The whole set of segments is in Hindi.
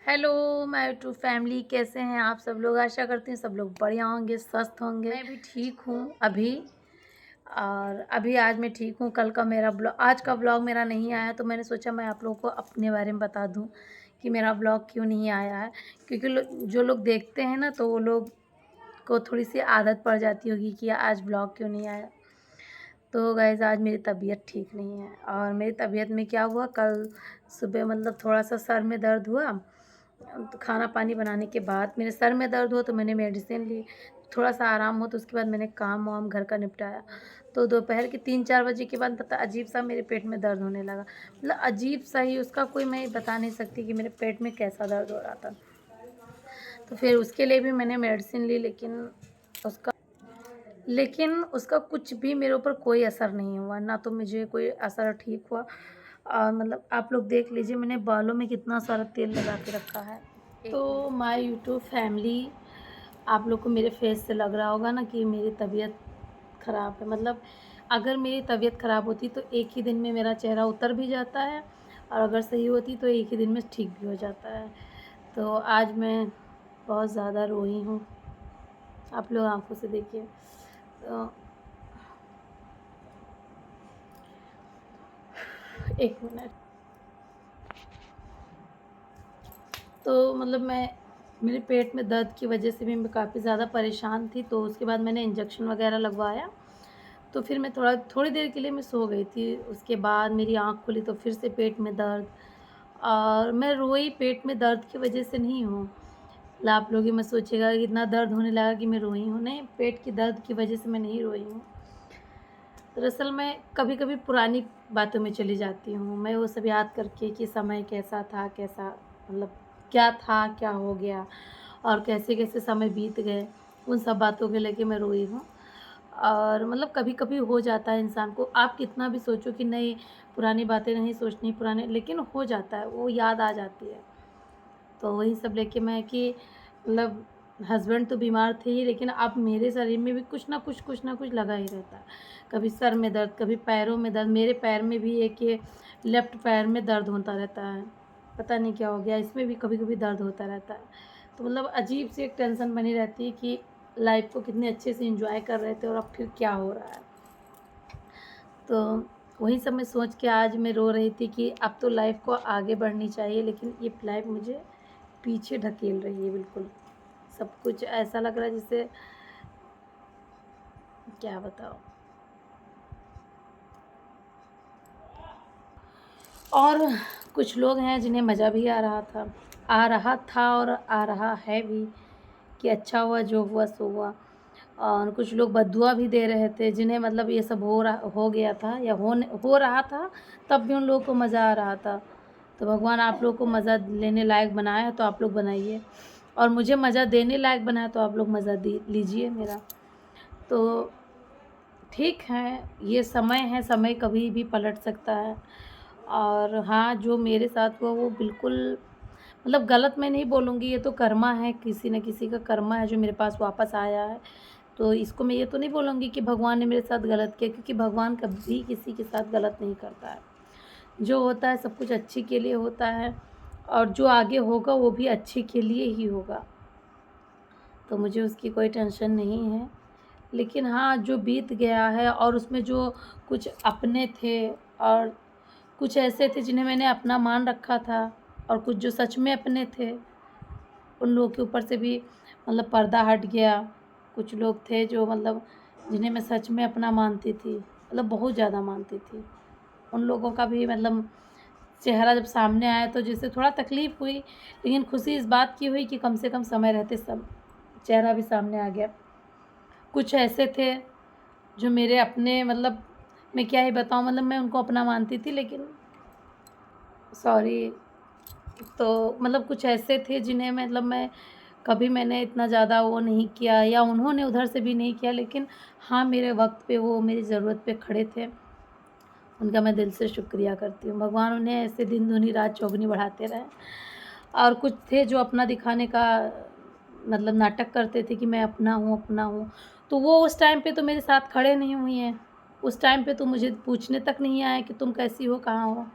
हेलो माय यूट्यूब फैमिली, कैसे हैं आप सब लोग। आशा करती हूँ सब लोग बढ़िया होंगे, स्वस्थ होंगे। मैं भी ठीक हूँ अभी। और अभी आज मैं ठीक हूँ। कल का मेरा ब्लॉग, आज का ब्लॉग मेरा नहीं आया, तो मैंने सोचा मैं आप लोगों को अपने बारे में बता दूँ कि मेरा ब्लॉग क्यों नहीं आया है। क्योंकि जो लोग देखते हैं ना, तो वो लोग को थोड़ी सी आदत पड़ जाती होगी कि आज ब्लॉग क्यों नहीं आया। तो गाइज़ आज मेरी तबीयत ठीक नहीं है। और मेरी तबीयत में क्या हुआ, कल सुबह मतलब थोड़ा सा सर में दर्द हुआ। तो खाना पानी बनाने के बाद मेरे सर में दर्द हुआ, तो मैंने मेडिसिन ली। थोड़ा सा आराम हो तो उसके बाद मैंने काम वाम घर का निपटाया। तो दोपहर के 3-4 बजे के बाद पता अजीब सा मेरे पेट में दर्द होने लगा। मतलब अजीब सा ही, उसका कोई मैं बता नहीं सकती कि मेरे पेट में कैसा दर्द हो रहा था। तो फिर उसके लिए भी मैंने मेडिसिन ली, उसका लेकिन उसका कुछ भी मेरे ऊपर कोई असर नहीं हुआ, ना तो मुझे कोई असर ठीक हुआ। और मतलब आप लोग देख लीजिए मैंने बालों में कितना सारा तेल लगा के रखा है। तो माय यूट्यूब फैमिली, आप लोग को मेरे फेस से लग रहा होगा ना कि मेरी तबीयत ख़राब है। मतलब अगर मेरी तबीयत ख़राब होती तो एक ही दिन में मेरा चेहरा उतर भी जाता है, और अगर सही होती तो एक ही दिन में ठीक भी हो जाता है। तो आज मैं बहुत ज़्यादा रोई हूँ, आप लोग आंखों से देखिए। तो एक मिनट। तो मतलब मेरे पेट में दर्द की वजह से भी मैं काफ़ी ज़्यादा परेशान थी। तो उसके बाद मैंने इंजेक्शन वगैरह लगवाया। तो फिर मैं थोड़ी देर के लिए मैं सो गई थी। उसके बाद मेरी आँख खुली तो फिर से पेट में दर्द। और मैं रोई पेट में दर्द की वजह से नहीं हूँ। मतलब आप लोग ये मत सोचिएगा कि इतना दर्द होने लगा कि मैं रोई हूँ, नहीं, पेट की दर्द की वजह से मैं नहीं रोई हूँ। दरअसल मैं कभी-कभी पुरानी बातों में चली जाती हूँ। मैं वो सब याद करके कि समय कैसा था, कैसा मतलब क्या था, क्या हो गया और कैसे-कैसे समय बीत गए, उन सब बातों को लेके मैं रोई हूँ। और मतलब कभी-कभी हो जाता है इंसान को, आप कितना भी सोचो कि नहीं पुरानी बातें नहीं सोचनी, पुराने, लेकिन हो जाता है, वो याद आ जाती है। तो वही सब लेके मैं कि मतलब हस्बैंड तो बीमार थे ही, लेकिन अब मेरे शरीर में भी कुछ ना कुछ लगा ही रहता है। कभी सर में दर्द, कभी पैरों में दर्द। मेरे पैर में भी एक ये लेफ्ट पैर में दर्द होता रहता है, पता नहीं क्या हो गया, इसमें भी कभी-कभी दर्द होता रहता है। तो मतलब अजीब सी एक टेंशन बनी रहती है कि लाइफ़ को कितने अच्छे से एन्जॉय कर रहे थे और अब फिर क्या हो रहा है। तो वही सब मैं सोच के आज मैं रो रही थी कि अब तो लाइफ़ को आगे बढ़नी चाहिए, लेकिन ये लाइफ़ मुझे पीछे ढकेल रही है बिल्कुल। सब कुछ ऐसा लग रहा है जैसे क्या बताऊँ। और कुछ लोग हैं जिन्हें मज़ा भी आ रहा था और आ रहा है भी कि अच्छा हुआ जो हुआ सो हुआ। और कुछ लोग बद्दुआ भी दे रहे थे जिन्हें मतलब ये सब हो गया था या हो रहा था, तब भी उन लोगों को मज़ा आ रहा था। तो भगवान आप लोग को मज़ा लेने लायक बनाया है तो आप लोग बनाइए, और मुझे मज़ा देने लायक बनाया तो आप लोग मज़ा लीजिए मेरा। तो ठीक है, ये समय है, समय कभी भी पलट सकता है। और हाँ, जो मेरे साथ हुआ वो बिल्कुल मतलब गलत मैं नहीं बोलूँगी, ये तो कर्मा है, किसी न किसी का कर्मा है जो मेरे पास वापस आया है। तो इसको मैं ये तो नहीं बोलूँगी कि भगवान ने मेरे साथ गलत किया, क्योंकि भगवान कभी किसी के साथ गलत नहीं करता है। जो होता है सब कुछ अच्छे के लिए होता है, और जो आगे होगा वो भी अच्छे के लिए ही होगा। तो मुझे उसकी कोई टेंशन नहीं है। लेकिन हाँ, जो बीत गया है और उसमें जो कुछ अपने थे और कुछ ऐसे थे जिन्हें मैंने अपना मान रखा था, और कुछ जो सच में अपने थे, उन लोगों के ऊपर से भी मतलब पर्दा हट गया। कुछ लोग थे जो मतलब जिन्हें मैं सच में अपना मानती थी, मतलब बहुत ज़्यादा मानती थी। उन लोगों का भी मतलब चेहरा जब सामने आया तो जैसे थोड़ा तकलीफ़ हुई, लेकिन खुशी इस बात की हुई कि कम से कम समय रहते सब चेहरा भी सामने आ गया। कुछ ऐसे थे जो मेरे अपने मतलब मैं क्या ही बताऊँ, मतलब मैं उनको अपना मानती थी, लेकिन सॉरी, तो मतलब कुछ ऐसे थे जिन्हें मतलब मैंने इतना ज़्यादा वो नहीं किया, या उन्होंने उधर से भी नहीं किया, लेकिन हाँ, मेरे वक़्त पे वो मेरी ज़रूरत पे खड़े थे। उनका मैं दिल से शुक्रिया करती हूँ। भगवान उन्हें ऐसे दिन दूनी रात चौगुनी बढ़ाते रहें। और कुछ थे जो अपना दिखाने का मतलब नाटक करते थे कि मैं अपना हूँ, अपना हूँ। तो वो उस टाइम पे तो मेरे साथ खड़े नहीं हुई हैं। उस टाइम पे तो मुझे पूछने तक नहीं आए कि तुम कैसी हो, कहाँ हो?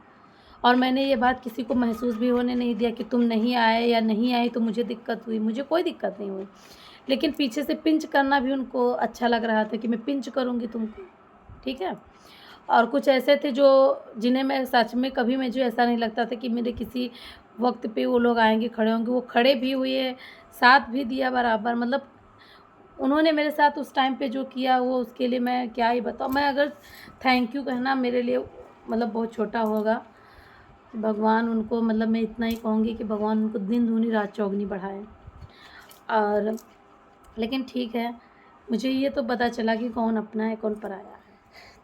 और मैंने ये बात किसी को महसूस भी होने नहीं दिया कि तुम नहीं आए या नहीं आई तो मुझे दिक्कत हुई, मुझे कोई दिक्कत नहीं हुई। लेकिन पीछे से पिंच करना भी उनको अच्छा लग रहा था कि मैं पिंच करूँगी तुमको, ठीक है? और कुछ ऐसे थे जो जिन्हें मैं सच में कभी मुझे ऐसा नहीं लगता था कि मेरे किसी वक़्त पे वो लोग आएँगे, खड़े होंगे, वो खड़े भी हुए, साथ भी दिया बराबर। मतलब उन्होंने मेरे साथ उस टाइम पे जो किया वो उसके लिए मैं क्या ही बताऊँ। मैं अगर थैंक यू कहना मेरे लिए मतलब बहुत छोटा होगा। भगवान उनको मतलब मैं इतना ही कहूँगी कि भगवान उनको दिन दूनी रात चौगुनी बढ़ाए। और लेकिन ठीक है, मुझे ये तो पता चला कि कौन अपना है, कौन पराया है।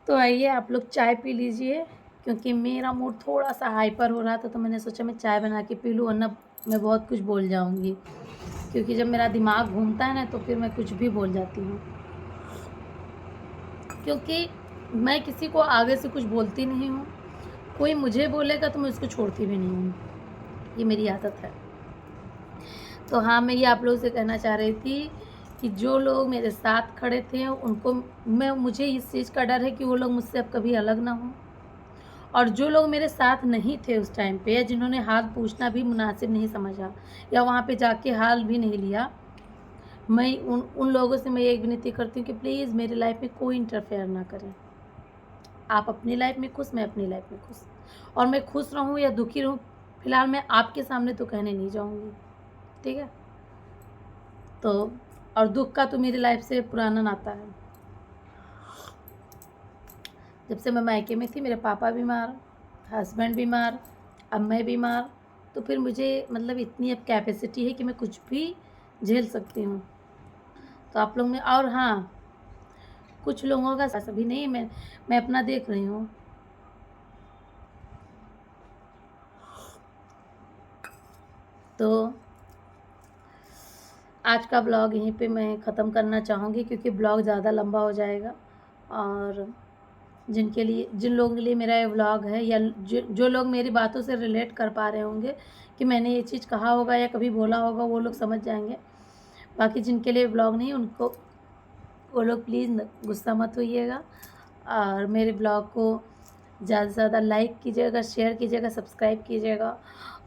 तो आइए आप लोग चाय पी लीजिए, क्योंकि मेरा मूड थोड़ा-सा हाइपर हो रहा था, तो मैंने सोचा मैं चाय बना के पी लूँ, वरना मैं बहुत कुछ बोल जाऊँगी। क्योंकि जब मेरा दिमाग घूमता है ना, तो फिर मैं कुछ भी बोल जाती हूँ। क्योंकि मैं किसी को आगे से कुछ बोलती नहीं हूँ, कोई मुझे बोलेगा तो मैं उसको छोड़ती भी नहीं हूँ, ये मेरी आदत है। तो हाँ, मैं ये आप लोगों से कहना चाह रही थी कि जो लोग मेरे साथ खड़े थे उनको मुझे इस चीज़ का डर है कि वो लोग मुझसे अब कभी अलग ना हों। और जो लोग मेरे साथ नहीं थे उस टाइम पे, या जिन्होंने हाल पूछना भी मुनासिब नहीं समझा या वहाँ पे जाके हाल भी नहीं लिया, मैं उन उन लोगों से मैं ये विनती करती हूँ कि प्लीज़ मेरी लाइफ़ में कोई इंटरफेयर ना करें। आप अपनी लाइफ़ में खुश, मैं अपनी लाइफ़ में खुश। और मैं खुश रहूँ या दुखी रहूँ, फिलहाल मैं आपके सामने तो कहने नहीं जाऊँगी, ठीक है? तो और दुःख का तो मेरी लाइफ़ से पुराना नाता है। जब से मैं मायके में थी, मेरे पापा बीमार, हस्बैंड बीमार, अब मैं बीमार, तो फिर मुझे मतलब इतनी अब कैपेसिटी है कि मैं कुछ भी झेल सकती हूँ। तो आप लोग में और हाँ, कुछ लोगों का सभी नहीं, मैं अपना देख रही हूँ। तो आज का ब्लॉग यहीं पे मैं ख़त्म करना चाहूँगी, क्योंकि ब्लॉग ज़्यादा लंबा हो जाएगा। और जिन लोगों के लिए मेरा ये व्लॉग है, या जो लोग मेरी बातों से रिलेट कर पा रहे होंगे कि मैंने ये चीज़ कहा होगा या कभी बोला होगा, वो लोग समझ जाएँगे। बाकी जिनके लिए व्लॉग नहीं, उनको वो लोग प्लीज़ गुस्सा मत होइएगा। और मेरे ब्लॉग को ज़्यादा से ज़्यादा लाइक कीजिएगा, शेयर कीजिएगा, सब्सक्राइब कीजिएगा।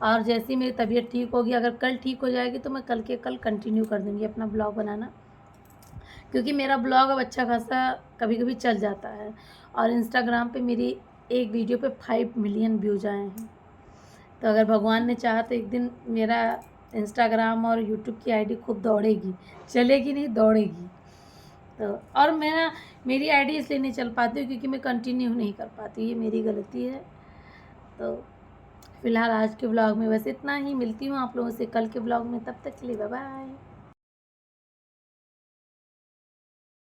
और जैसे ही मेरी तबीयत ठीक होगी, अगर कल ठीक हो जाएगी, तो मैं कल के कल कंटिन्यू कर दूँगी अपना ब्लॉग बनाना। क्योंकि मेरा ब्लॉग अब अच्छा खासा कभी-कभी चल जाता है, और इंस्टाग्राम पे मेरी एक वीडियो पे 5 मिलियन व्यूज़ आए हैं। तो अगर भगवान ने चाहा तो एक दिन मेरा इंस्टाग्राम और यूट्यूब की आईडी खूब दौड़ेगी, चलेगी नहीं, दौड़ेगी। तो और मेरी आईडी इसलिए नहीं चल पाती है क्योंकि मैं कंटिन्यू नहीं कर पाती, ये मेरी गलती है। तो फिलहाल आज के ब्लॉग में बस इतना ही, मिलती हूँ आप लोगों से कल के ब्लॉग में, तब तक के लिए बाय बाय।